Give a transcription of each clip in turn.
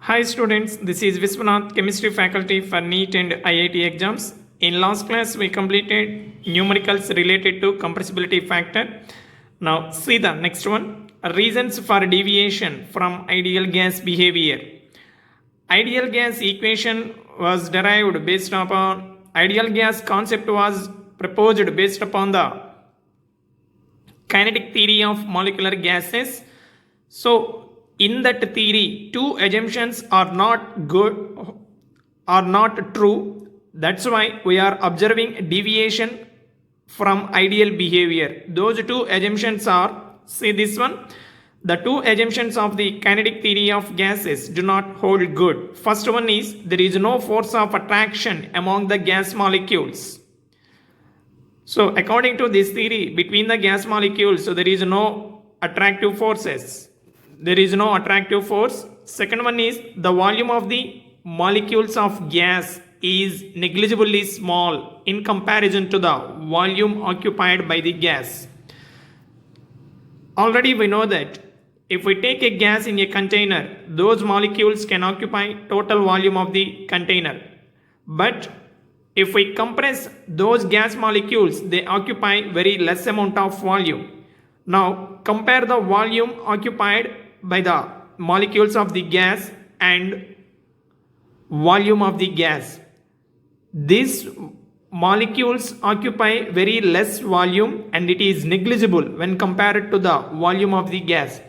Hi students, this is Viswanath, chemistry faculty for NEET and IIT exams. In last class, we completed numericals related to compressibility factor. Now see the next one. Reasons for deviation from ideal gas behavior. Ideal gas equation was derived based upon, ideal gas concept was proposed based upon the kinetic theory of molecular gases. So in that theory, two assumptions are not good, are not true. That's why we are observing deviation from ideal behavior. Those two assumptions are, see this one, the two assumptions of the kinetic theory of gases do not hold good. First one is there is no force of attraction among the gas molecules. So according to this theory, between the gas molecules, so there is no attractive forces. There is no attractive force. Second one is the volume of the molecules of gas is negligibly small in comparison to the volume occupied by the gas. Already we know that if we take a gas in a container, those molecules can occupy total volume of the container. But if we compress those gas molecules, they occupy very less amount of volume. Now compare the volume occupied by the molecules of the gas and volume of the gas. These molecules occupy very less volume and it is negligible when compared to the volume of the gas.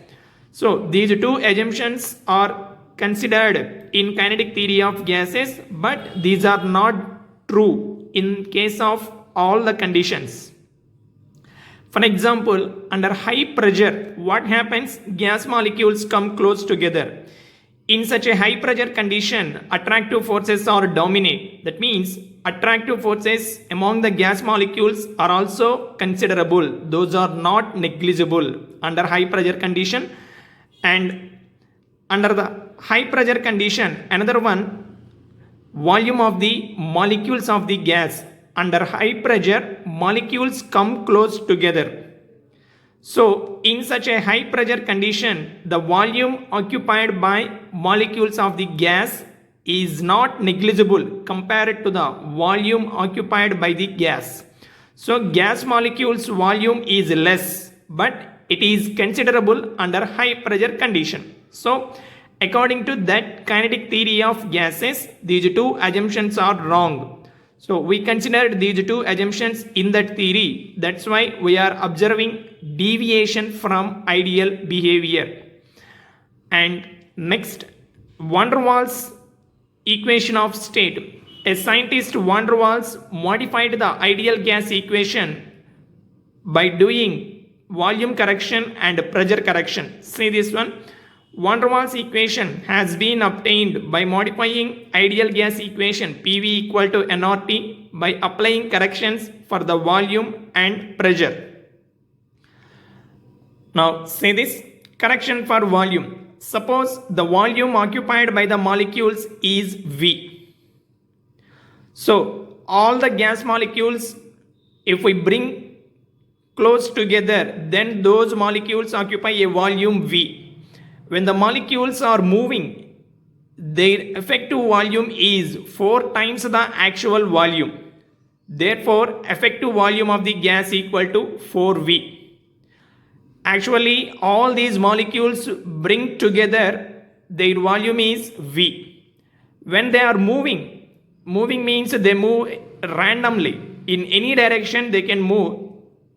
So these two assumptions are considered in kinetic theory of gases, but these are not true in case of all the conditions. For example, under high pressure, what happens? Gas molecules come close together. In such a high pressure condition, attractive forces are dominate. That means attractive forces among the gas molecules are also considerable. Those are not negligible under high pressure condition. And under the high pressure condition, another one, volume of the molecules of the gas. Under high pressure, molecules come close together. So in such a high pressure condition, the volume occupied by molecules of the gas is not negligible compared to the volume occupied by the gas. So gas molecules volume is less, but it is considerable under high pressure condition. So according to that kinetic theory of gases, these two assumptions are wrong. So we considered these two assumptions in that theory. That's why we are observing deviation from ideal behavior. And next, van der Waals equation of state. A scientist, van der Waals, modified the ideal gas equation by doing volume correction and pressure correction. See this one. Van der Waals equation has been obtained by modifying ideal gas equation PV equal to nRT by applying corrections for the volume and pressure. Now say this, correction for volume. Suppose the volume occupied by the molecules is V. So all the gas molecules, if we bring close together, then those molecules occupy a volume V. When the molecules are moving, their effective volume is 4 times the actual volume. Therefore, effective volume of the gas equal to 4V. Actually, all these molecules bring together, their volume is V. When they are moving means they move randomly. In any direction they can move.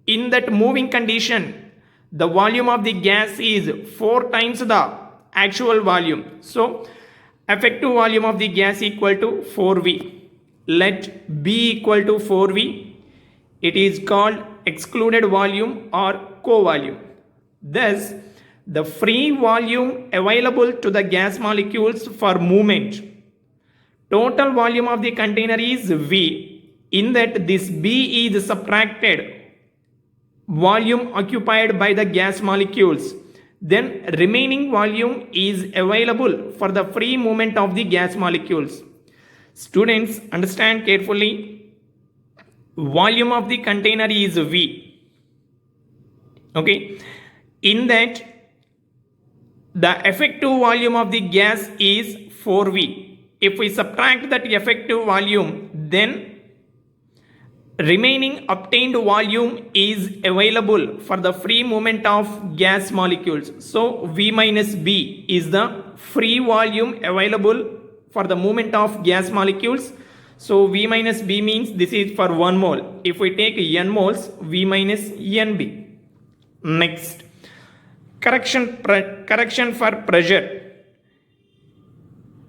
In that moving condition, the volume of the gas is 4 times the actual volume. So effective volume of the gas equal to 4V. Let B equal to 4V. It is called excluded volume or co-volume. Thus, the free volume available to the gas molecules for movement. Total volume of the container is V. In that this B is subtracted volume occupied by the gas molecules, then remaining volume is available for the free movement of the gas molecules. Students, understand carefully, volume of the container is V. Okay, in that the effective volume of the gas is 4V. If we subtract that effective volume, then remaining obtained volume is available for the free movement of gas molecules. So V minus B is the free volume available for the movement of gas molecules. So V minus B means this is for 1 mole. If we take n moles, V minus NB. Next, correction for pressure.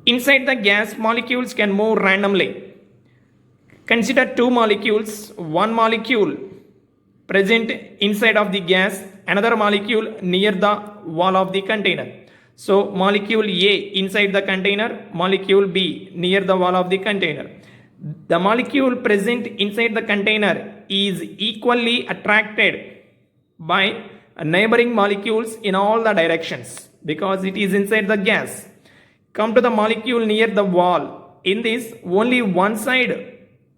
Inside the gas, molecules can move randomly. Consider two molecules, one molecule present inside of the gas, another molecule near the wall of the container. So molecule A inside the container, molecule B near the wall of the container. The molecule present inside the container is equally attracted by neighboring molecules in all the directions because it is inside the gas. Come to the molecule near the wall. In this, only one side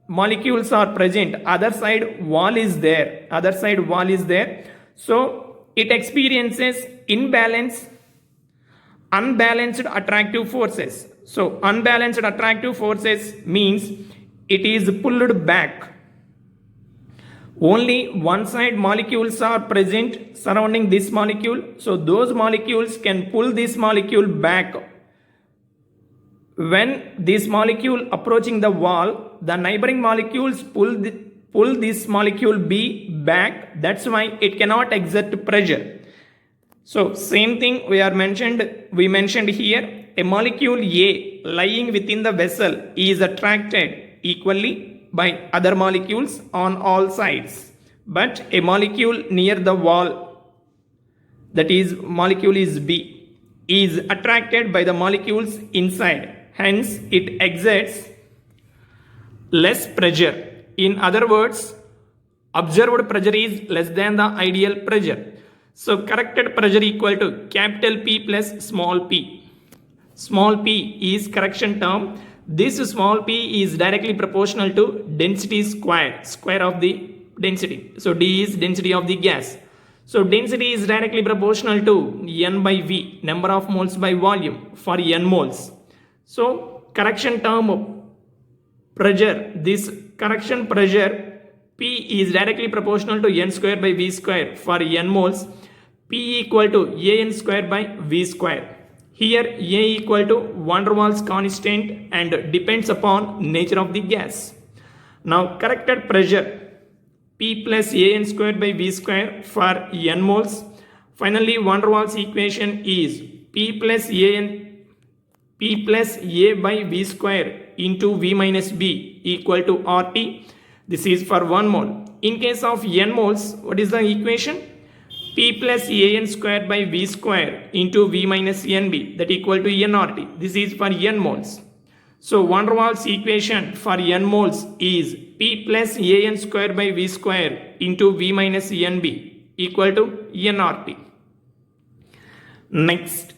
molecules are present, other side wall is there. So it experiences unbalanced attractive forces. So unbalanced attractive forces means it is pulled back. Only one side molecules are present surrounding this molecule. So those molecules can pull this molecule back. When this molecule approaching the wall, the neighboring molecules pull this molecule B back. That's why it cannot exert pressure. So same thing we mentioned here. A molecule A lying within the vessel is attracted equally by other molecules on all sides. But a molecule near the wall, that is molecule is B, is attracted by the molecules inside. Hence, it exerts less pressure. In other words, observed pressure is less than the ideal pressure. So, corrected pressure equal to capital P plus small p. Small p is correction term. This small p is directly proportional to density square of the density. So, D is density of the gas. So, density is directly proportional to N by V, number of moles by volume for N moles. So, correction term pressure, this correction pressure P is directly proportional to N square by V square for N moles. P equal to AN square by V square. Here A equal to van der Waals constant and depends upon nature of the gas. Now corrected pressure P plus AN square by V square for N moles. Finally van der Waals equation is P plus A by V square into V minus B equal to RT. This is for 1 mole. In case of N moles, what is the equation? P plus AN square by V square into V minus NB, that equal to nRT. This is for N moles. So van der Waals equation for N moles is P plus AN square by V square into V minus NB equal to nRT. Next,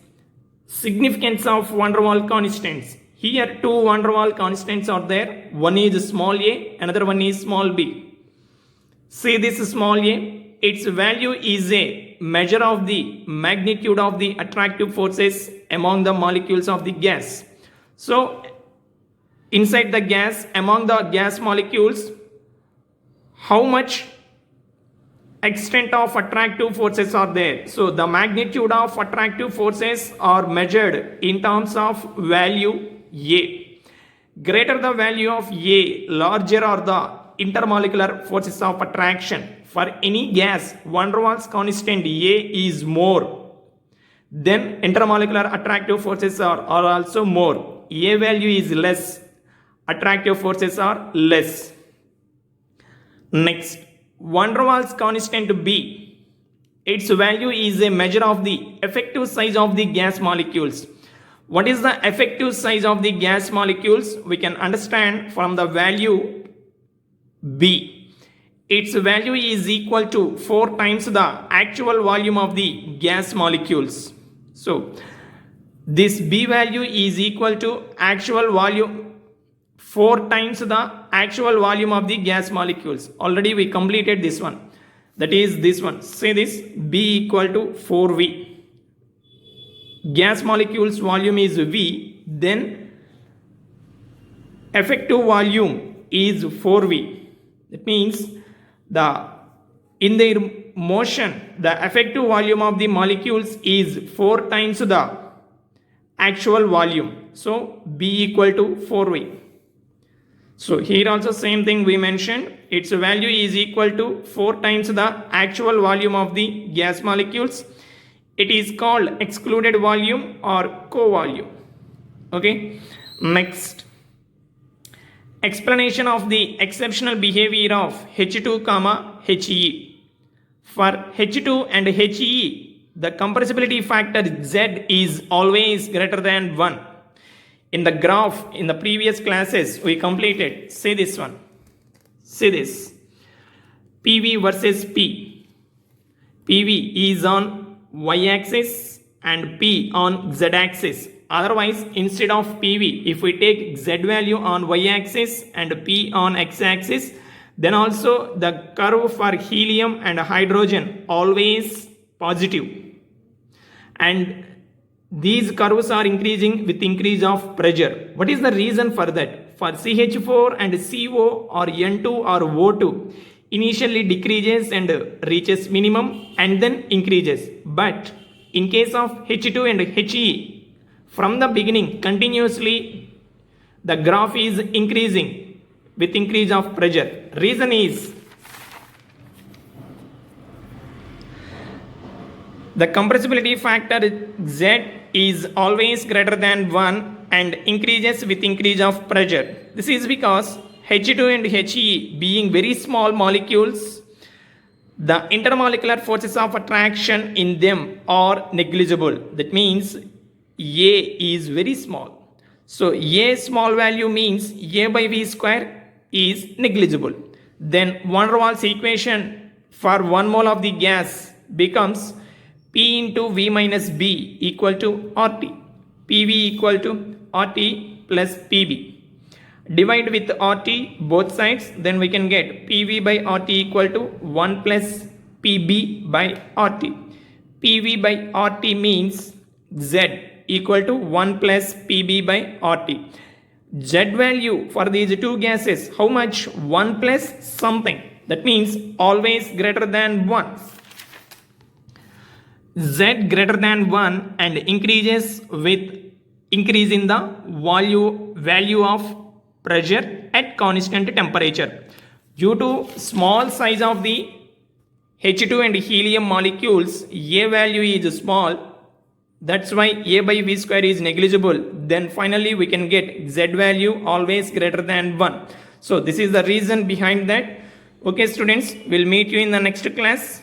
significance of van der Waals constants. Here two van der Waals constants are there. One is small a, another one is small b. See this small a, its value is a measure of the magnitude of the attractive forces among the molecules of the gas. So inside the gas, among the gas molecules, how much extent of attractive forces are there? So the magnitude of attractive forces are measured in terms of value A. Greater the value of A, larger are the intermolecular forces of attraction. For any gas, van der Waals constant A is more. Then intermolecular attractive forces are also more. A value is less. Attractive forces are less. Next, van der Waals constant B. Its value is a measure of the effective size of the gas molecules. What is the effective size of the gas molecules? We can understand from the value B. Its value is equal to 4 times the actual volume of the gas molecules. So, this B value is equal to actual volume 4 times the actual volume of the gas molecules. Already we completed this one. That is this one. Say this B equal to 4V. Gas molecules volume is V. then effective volume is 4V. That means in their motion, the effective volume of the molecules is 4 times the actual volume. So B equal to 4V. So here also same thing we mentioned, its value is equal to 4 times the actual volume of the gas molecules. It is called excluded volume or co-volume. Okay, next, explanation of the exceptional behavior of H2, He. For H2 and He, the compressibility factor Z is always greater than 1. In the graph in the previous classes we completed, see this one. See this. PV versus P. PV is on y-axis and P on z-axis. Otherwise, instead of PV, if we take Z value on y-axis and P on x-axis, then also the curve for helium and hydrogen always positive. And these curves are increasing with increase of pressure. What is the reason for that? For CH4 and CO or N2 or O2, initially decreases and reaches minimum and then increases. But in case of H2 and He, from the beginning continuously the graph is increasing with increase of pressure. Reason is the compressibility factor Z is always greater than 1 and increases with increase of pressure. This is because H2 and He being very small molecules, the intermolecular forces of attraction in them are negligible. That means A is very small. So A small value means A by V square is negligible. Then van der Waals equation for 1 mole of the gas becomes P into V minus B equal to RT. PV equal to RT plus PB. Divide with RT both sides, then we can get PV by RT equal to 1 plus PB by RT. PV by RT means Z equal to 1 plus PB by RT. Z value for these two gases, how much? 1 plus something. That means always greater than 1. Z greater than 1 and increases with increase in the value of pressure at constant temperature. Due to small size of the H2 and helium molecules, A value is small. That's why A by V square is negligible. Then finally we can get Z value always greater than 1. So this is the reason behind that. Okay students, we'll meet you in the next class.